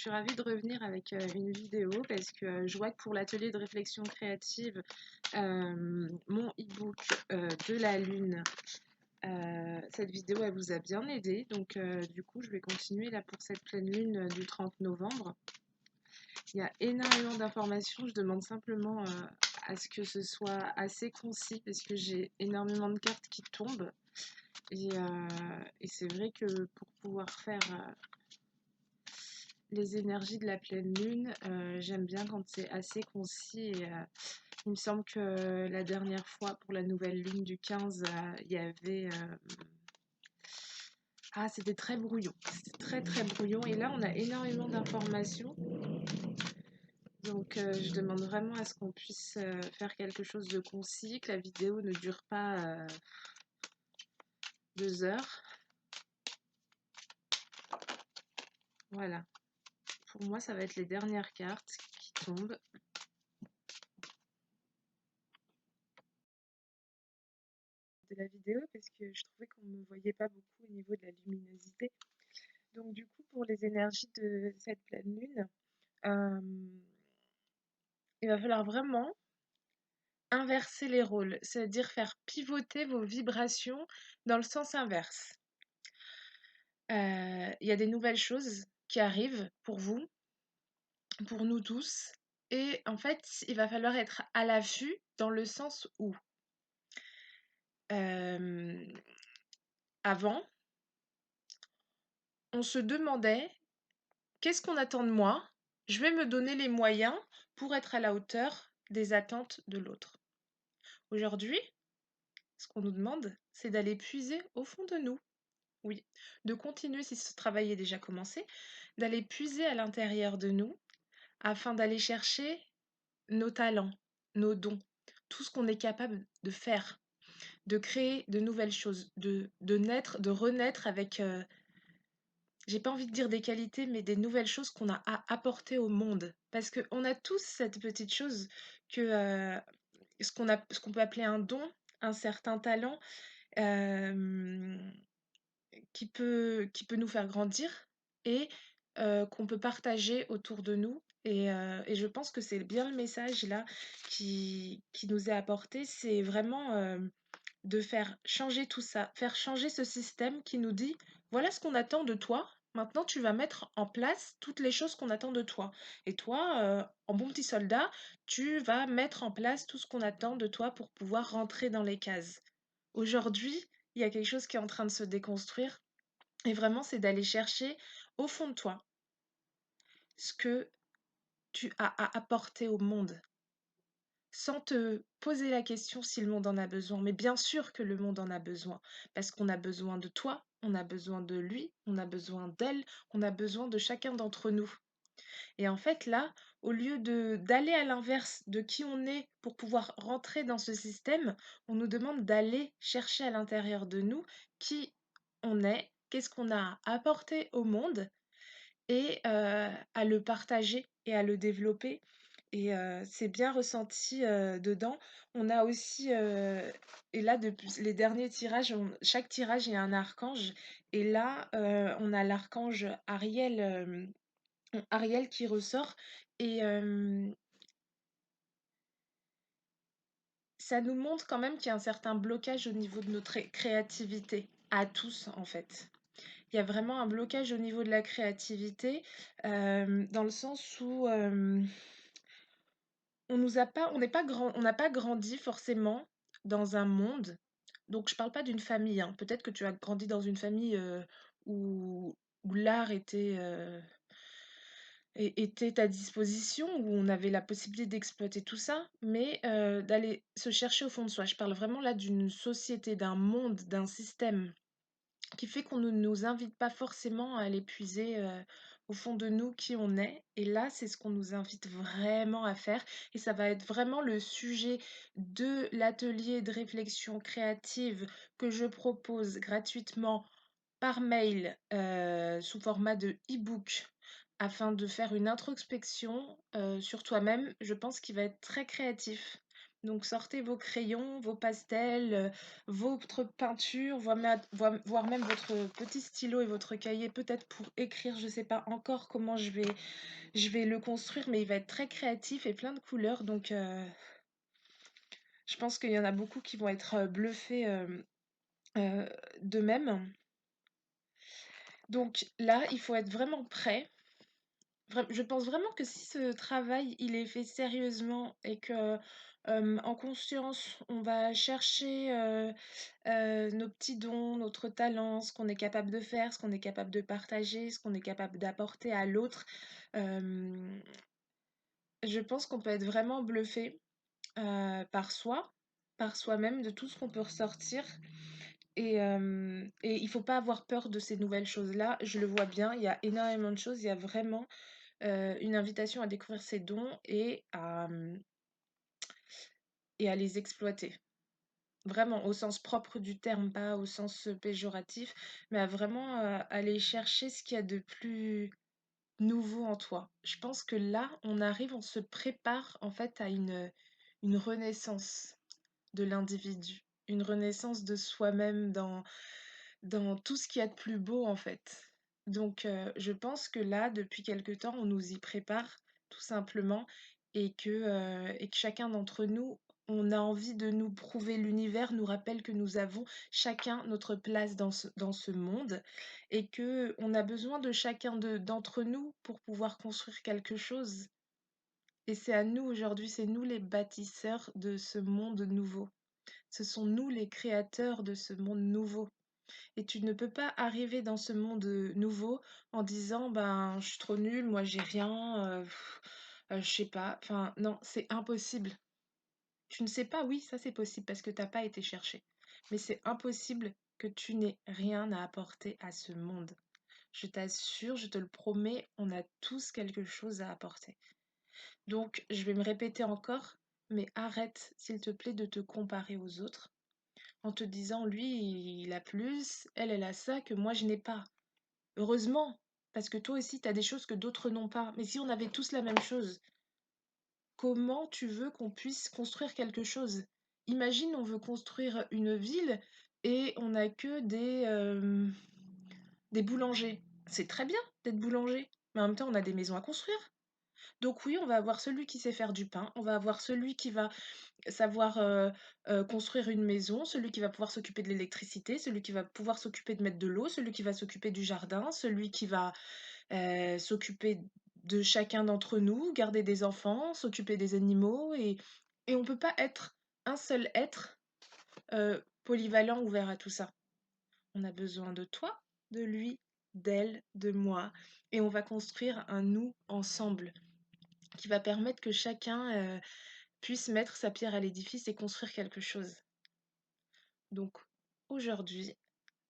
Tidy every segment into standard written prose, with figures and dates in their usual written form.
suis ravie de revenir avec une vidéo parce que je vois que pour l'atelier de réflexion créative, mon e-book de la lune, cette vidéo elle vous a bien aidé. Donc du coup je vais continuer là pour cette pleine lune du 30 novembre. Il y a énormément d'informations, je demande simplement à ce que ce soit assez concis parce que j'ai énormément de cartes qui tombent. Et c'est vrai que pour pouvoir faire les énergies de la pleine lune, j'aime bien quand c'est assez concis. Il me semble que la dernière fois, pour la nouvelle lune du 15, il y avait... Ah, c'était très brouillon. C'était très très brouillon. Et là, on a énormément d'informations. Donc, je demande vraiment à ce qu'on puisse faire quelque chose de concis, que la vidéo ne dure pas 2 heures. Voilà. Pour moi, ça va être les dernières cartes qui tombent. De la vidéo parce que je trouvais qu'on ne me voyait pas beaucoup au niveau de la luminosité. Donc du coup, pour les énergies de cette pleine lune, euh, il va falloir vraiment inverser les rôles, c'est-à-dire faire pivoter vos vibrations dans le sens inverse. Il y a des nouvelles choses qui arrivent pour vous, pour nous tous, et en fait, il va falloir être à l'affût dans le sens où avant, on se demandait qu'est-ce qu'on attend de moi? Je vais me donner les moyens pour être à la hauteur des attentes de l'autre. Aujourd'hui, ce qu'on nous demande, c'est d'aller puiser au fond de nous. Oui, de continuer si ce travail est déjà commencé, d'aller puiser à l'intérieur de nous afin d'aller chercher nos talents, nos dons, tout ce qu'on est capable de faire, de créer de nouvelles choses, de naître, de renaître avec j'ai pas envie de dire des qualités, mais des nouvelles choses qu'on a à apporter au monde. Parce qu'on a tous cette petite chose que ce qu'on peut appeler un don, un certain talent euh, qui peut nous faire grandir et qu'on peut partager autour de nous. Et je pense que c'est bien le message là qui nous est apporté, c'est vraiment de faire changer tout ça, faire changer ce système qui nous dit, voilà ce qu'on attend de toi, maintenant tu vas mettre en place toutes les choses qu'on attend de toi. Et toi, en bon petit soldat, tu vas mettre en place tout ce qu'on attend de toi pour pouvoir rentrer dans les cases. Aujourd'hui, il y a quelque chose qui est en train de se déconstruire, et vraiment, c'est d'aller chercher au fond de toi ce que tu as à apporter au monde sans te poser la question si le monde en a besoin. Mais bien sûr que le monde en a besoin, parce qu'on a besoin de toi, on a besoin de lui, on a besoin d'elle, on a besoin de chacun d'entre nous. Et en fait, là, au lieu d'aller à l'inverse de qui on est pour pouvoir rentrer dans ce système, on nous demande d'aller chercher à l'intérieur de nous qui on est, qu'est-ce qu'on a à apporter au monde et à le partager et à le développer. Et c'est bien ressenti dedans. On a aussi, et là, depuis les derniers tirages, chaque tirage est un archange. Et là, on a l'archange Ariel qui ressort. Et ça nous montre quand même qu'il y a un certain blocage au niveau de notre créativité, à tous en fait. Il y a vraiment un blocage au niveau de la créativité, dans le sens où on n'est pas grand, on n'a pas grandi forcément dans un monde. Donc je parle pas d'une famille, hein. Peut-être que tu as grandi dans une famille où l'art était à disposition, où on avait la possibilité d'exploiter tout ça, mais d'aller se chercher au fond de soi. Je parle vraiment là d'une société, d'un monde, d'un système qui fait qu'on ne nous invite pas forcément à aller puiser au fond de nous qui on est. Et là, c'est ce qu'on nous invite vraiment à faire. Et ça va être vraiment le sujet de l'atelier de réflexion créative que je propose gratuitement par mail sous format de e-book afin de faire une introspection sur toi-même. Je pense qu'il va être très créatif Donc sortez vos crayons, vos pastels, votre peinture, voire même votre petit stylo et votre cahier, peut-être pour écrire. Je ne sais pas encore comment je vais le construire, mais il va être très créatif et plein de couleurs. Donc je pense qu'il y en a beaucoup qui vont être bluffés euh, d'eux-mêmes. Donc là, il faut être vraiment prêt. Je pense vraiment que si ce travail, il est fait sérieusement et que en conscience, on va chercher nos petits dons, notre talent, ce qu'on est capable de faire, ce qu'on est capable de partager, ce qu'on est capable d'apporter à l'autre, euh, je pense qu'on peut être vraiment bluffé par soi, par soi-même, de tout ce qu'on peut ressortir. Et il faut pas avoir peur de ces nouvelles choses-là. Je le vois bien, il y a énormément de choses. Il y a vraiment une invitation à découvrir ses dons et à les exploiter. Vraiment, au sens propre du terme, pas au sens péjoratif, mais à vraiment aller chercher ce qu'il y a de plus nouveau en toi. Je pense que là, on se prépare en fait à une renaissance de l'individu, une renaissance de soi-même dans tout ce qu'il y a de plus beau en fait. Donc je pense que là, depuis quelque temps, on nous y prépare tout simplement et que chacun d'entre nous, on a envie de nous prouver, l'univers nous rappelle que nous avons chacun notre place dans ce monde et que on a besoin de chacun d'entre nous pour pouvoir construire quelque chose. Et c'est à nous aujourd'hui, c'est nous les bâtisseurs de ce monde nouveau. Ce sont nous les créateurs de ce monde nouveau. Et tu ne peux pas arriver dans ce monde nouveau en disant ben je suis trop nulle, moi j'ai rien, je sais pas. Enfin non, c'est impossible. Tu ne sais pas, oui, ça c'est possible parce que t'as pas été chercher. Mais c'est impossible que tu n'aies rien à apporter à ce monde. Je t'assure, je te le promets, on a tous quelque chose à apporter. Donc je vais me répéter encore, mais arrête s'il te plaît de te comparer aux autres en te disant lui il a plus, elle a ça que moi je n'ai pas. Heureusement, parce que toi aussi, tu as des choses que d'autres n'ont pas. Mais si on avait tous la même chose, comment tu veux qu'on puisse construire quelque chose? Imagine, on veut construire une ville et on n'a que des boulangers. C'est très bien d'être boulanger, mais en même temps, on a des maisons à construire. Donc oui, on va avoir celui qui sait faire du pain, on va avoir celui qui va savoir construire une maison, celui qui va pouvoir s'occuper de l'électricité, celui qui va pouvoir s'occuper de mettre de l'eau, celui qui va s'occuper du jardin, celui qui va s'occuper de chacun d'entre nous, garder des enfants, s'occuper des animaux et on peut pas être un seul être polyvalent ouvert à tout ça. On a besoin de toi, de lui, d'elle, de moi et on va construire un nous ensemble qui va permettre que chacun puisse mettre sa pierre à l'édifice et construire quelque chose. Donc aujourd'hui,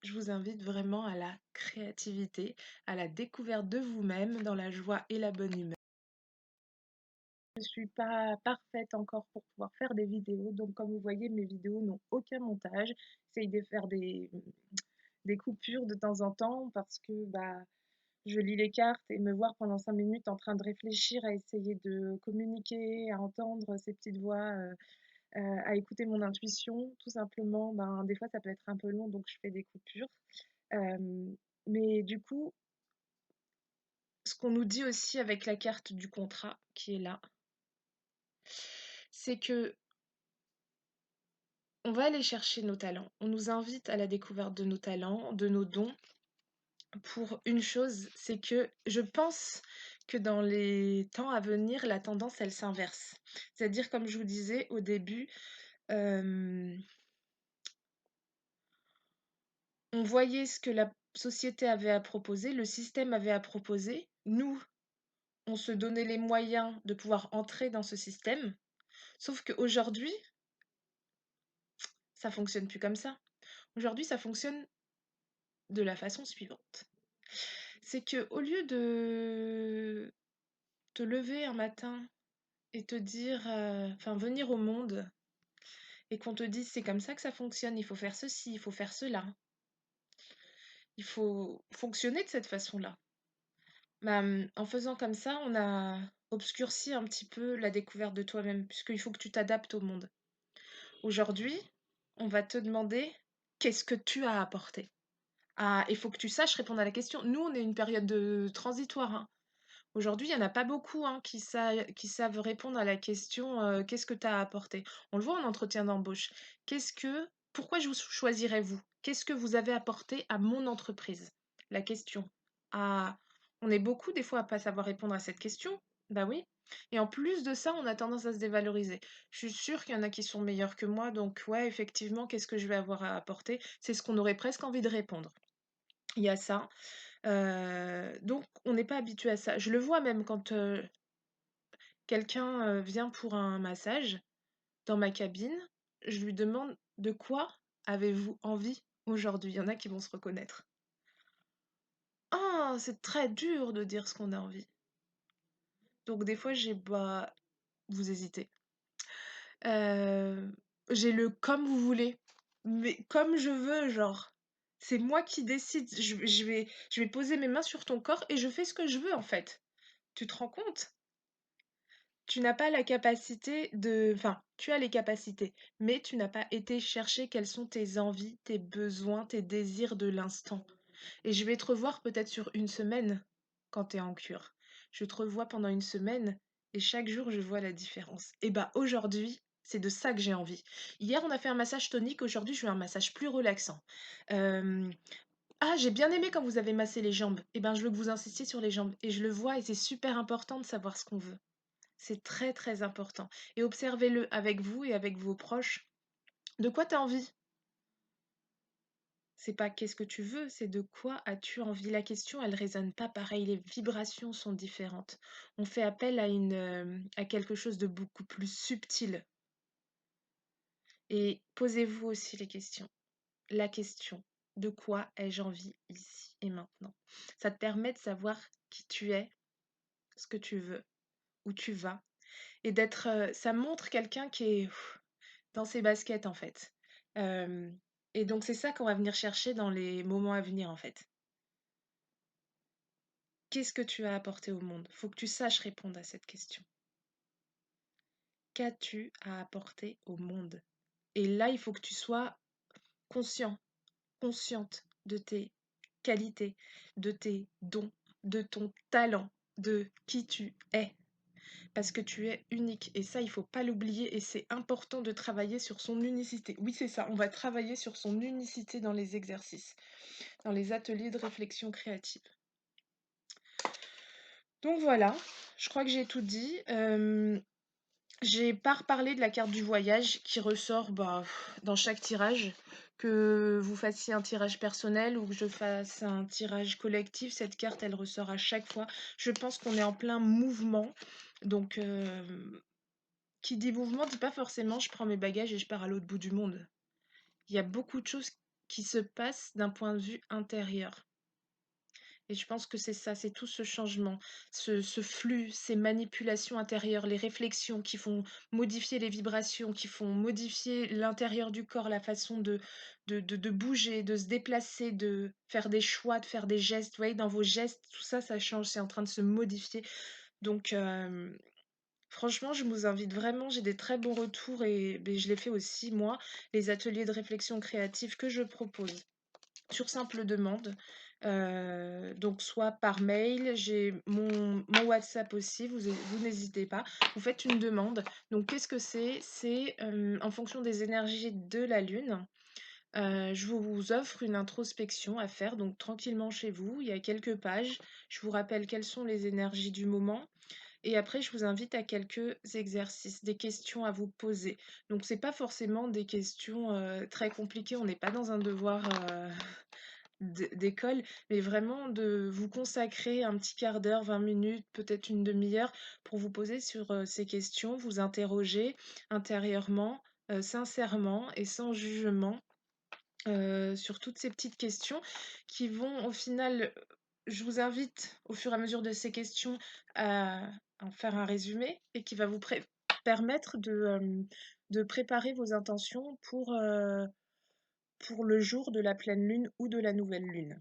je vous invite vraiment à la créativité, à la découverte de vous-même dans la joie et la bonne humeur. Je ne suis pas parfaite encore pour pouvoir faire des vidéos, donc comme vous voyez, mes vidéos n'ont aucun montage. J'essaye de faire des coupures de temps en temps parce que bah, je lis les cartes et me voir pendant 5 minutes en train de réfléchir, à essayer de communiquer, à entendre ces petites voix, à écouter mon intuition, tout simplement, ben, des fois ça peut être un peu long, donc je fais des coupures. Mais du coup, ce qu'on nous dit aussi avec la carte du contrat qui est là, c'est que on va aller chercher nos talents. On nous invite à la découverte de nos talents, de nos dons, pour une chose, c'est que je pense que dans les temps à venir, la tendance, elle s'inverse. C'est-à-dire, comme je vous disais au début, euh, on voyait ce que la société avait à proposer, le système avait à proposer. Nous, on se donnait les moyens de pouvoir entrer dans ce système. Sauf qu'aujourd'hui, ça fonctionne plus comme ça. Aujourd'hui, ça fonctionne de la façon suivante. C'est que au lieu de te lever un matin et te dire, enfin venir au monde et qu'on te dise c'est comme ça que ça fonctionne, il faut faire ceci, il faut faire cela, il faut fonctionner de cette façon-là. Bah, en faisant comme ça, on a obscurci un petit peu la découverte de toi-même, puisqu'il faut que tu t'adaptes au monde. Aujourd'hui, on va te demander qu'est-ce que tu as apporté? Ah, il faut que tu saches répondre à la question. Nous, on est une période de transitoire, hein. Aujourd'hui, il y en a pas beaucoup, hein, qui savent répondre à la question, «Qu'est-ce que tu as apporté?» On le voit en entretien d'embauche. Pourquoi je vous choisirais vous? Qu'est-ce que vous avez apporté à mon entreprise? La question. Ah, on est beaucoup des fois à pas savoir répondre à cette question. Bah oui, et en plus de ça, on a tendance à se dévaloriser. Je suis sûre qu'il y en a qui sont meilleurs que moi, donc ouais, effectivement, qu'est-ce que je vais avoir à apporter? C'est ce qu'on aurait presque envie de répondre. Il y a ça. Donc on n'est pas habitué à ça. Je le vois même quand, quelqu'un, vient pour un massage dans ma cabine, je lui demande: «De quoi avez-vous envie aujourd'hui?» Il y en a qui vont se reconnaître. Ah! C'est très dur de dire ce qu'on a envie. Donc des fois j'ai bah, vous hésitez. Heu, j'ai le «comme vous voulez», mais comme je veux, genre. C'est moi qui décide. Je vais poser mes mains sur ton corps et je fais ce que je veux, en fait. Tu te rends compte? Tu n'as pas la capacité de enfin, tu as les capacités, mais tu n'as pas été chercher quelles sont tes envies, tes besoins, tes désirs de l'instant. Et je vais te revoir peut-être sur une semaine quand tu es en cure. Je te revois pendant une semaine et chaque jour, je vois la différence. Et bah, aujourd'hui, c'est de ça que j'ai envie. Hier, on a fait un massage tonique, aujourd'hui, je veux un massage plus relaxant. Hem, «Ah, j'ai bien aimé quand vous avez massé les jambes». Et ben, je veux que vous insistiez sur les jambes et je le vois et c'est super important de savoir ce qu'on veut. C'est très, très important et observez-le avec vous et avec vos proches. De quoi tu as envie? C'est pas qu'est-ce que tu veux, c'est de quoi as-tu envie? La question, elle résonne pas pareil, les vibrations sont différentes. On fait appel à quelque chose de beaucoup plus subtil et posez-vous aussi les questions. La question: «De quoi ai-je envie ici et maintenant?» Ça te permet de savoir qui tu es, ce que tu veux, où tu vas et ça montre quelqu'un qui est dans ses baskets, en fait. Hem et donc c'est ça qu'on va venir chercher dans les moments à venir, en fait. Qu'est-ce que tu as apporté au monde? Faut que tu saches répondre à cette question. Qu'as-tu à apporter au monde? Et là, il faut que tu sois conscient, consciente de tes qualités, de tes dons, de ton talent, de qui tu es. Parce que tu es unique et ça, il faut pas l'oublier et c'est important de travailler sur son unicité. Oui, c'est ça, on va travailler sur son unicité dans les exercices, dans les ateliers de réflexion créative. Donc voilà, je crois que j'ai tout dit. J'ai pas reparlé de la carte du voyage qui ressort, bah, dans chaque tirage. Que vous fassiez un tirage personnel ou que je fasse un tirage collectif, cette carte, elle ressort à chaque fois. Je pense qu'on est en plein mouvement, donc qui dit mouvement dit pas forcément je prends mes bagages et je pars à l'autre bout du monde. Il y a beaucoup de choses qui se passent d'un point de vue intérieur. Et je pense que c'est ça, c'est tout ce changement, ce flux, ces manipulations intérieures, les réflexions qui font modifier les vibrations, qui font modifier l'intérieur du corps, la façon de bouger, de se déplacer, de faire des choix, de faire des gestes. Vous voyez, dans vos gestes, tout ça, ça change, c'est en train de se modifier. Donc, franchement, je vous invite vraiment, j'ai des très bons retours et beh, je l'ai fait aussi moi, les ateliers de réflexion créative que je propose sur simple demande, donc soit par mail, j'ai mon WhatsApp aussi, vous n'hésitez pas. Vous faites une demande. Donc qu'est-ce que c'est? C'est, en fonction des énergies de la lune, je vous offre une introspection à faire, donc tranquillement chez vous. Il y a quelques pages. Je vous rappelle quelles sont les énergies du moment et après je vous invite à quelques exercices, des questions à vous poser. Donc c'est pas forcément des questions, très compliquées, on n'est pas dans un devoir, d'école, mais vraiment de vous consacrer un petit quart d'heure, 20 minutes, peut-être une demi-heure pour vous poser sur, ces questions, vous interroger intérieurement, sincèrement et sans jugement, sur toutes ces petites questions qui vont au final, je vous invite au fur et à mesure de ces questions à en faire un résumé et qui va vous permettre de préparer vos intentions pour le jour de la pleine lune ou de la nouvelle lune.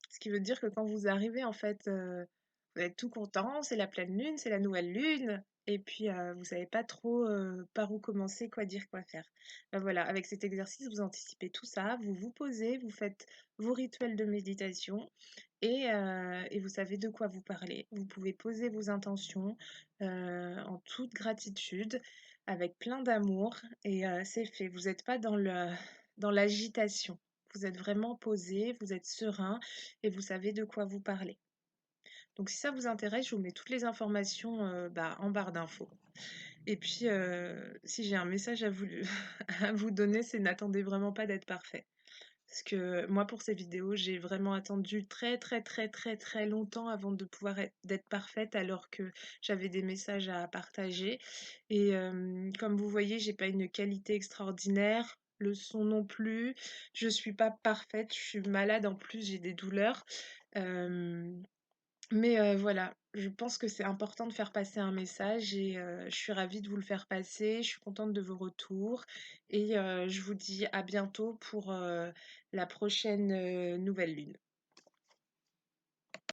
Ce qui veut dire que quand vous arrivez, en fait, vous êtes tout content, c'est la pleine lune, c'est la nouvelle lune et puis, vous savez pas trop, par où commencer, quoi dire, quoi faire. Bah, voilà, avec cet exercice, vous anticipez tout ça, vous vous posez, vous faites vos rituels de méditation et vous savez de quoi vous parlez. Vous pouvez poser vos intentions, en toute gratitude, avec plein d'amour et c'est fait. Vous êtes pas dans l'agitation. Vous êtes vraiment posé, vous êtes serein et vous savez de quoi vous parlez. Donc si ça vous intéresse, je vous mets toutes les informations, bah, en barre d'infos. Et puis, si j'ai un message à vous à vous donner, c'est n'attendez vraiment pas d'être parfait. Parce que moi, pour ces vidéos, j'ai vraiment attendu très, très, très, très, très longtemps avant de pouvoir d'être parfaite, alors que j'avais des messages à partager. Et comme vous voyez, j'ai pas une qualité extraordinaire, le son non plus. Je suis pas parfaite, je suis malade en plus, j'ai des douleurs. Hem mais voilà, je pense que c'est important de faire passer un message et je suis ravie de vous le faire passer. Je suis contente de vos retours et je vous dis à bientôt pour, la prochaine, nouvelle lune.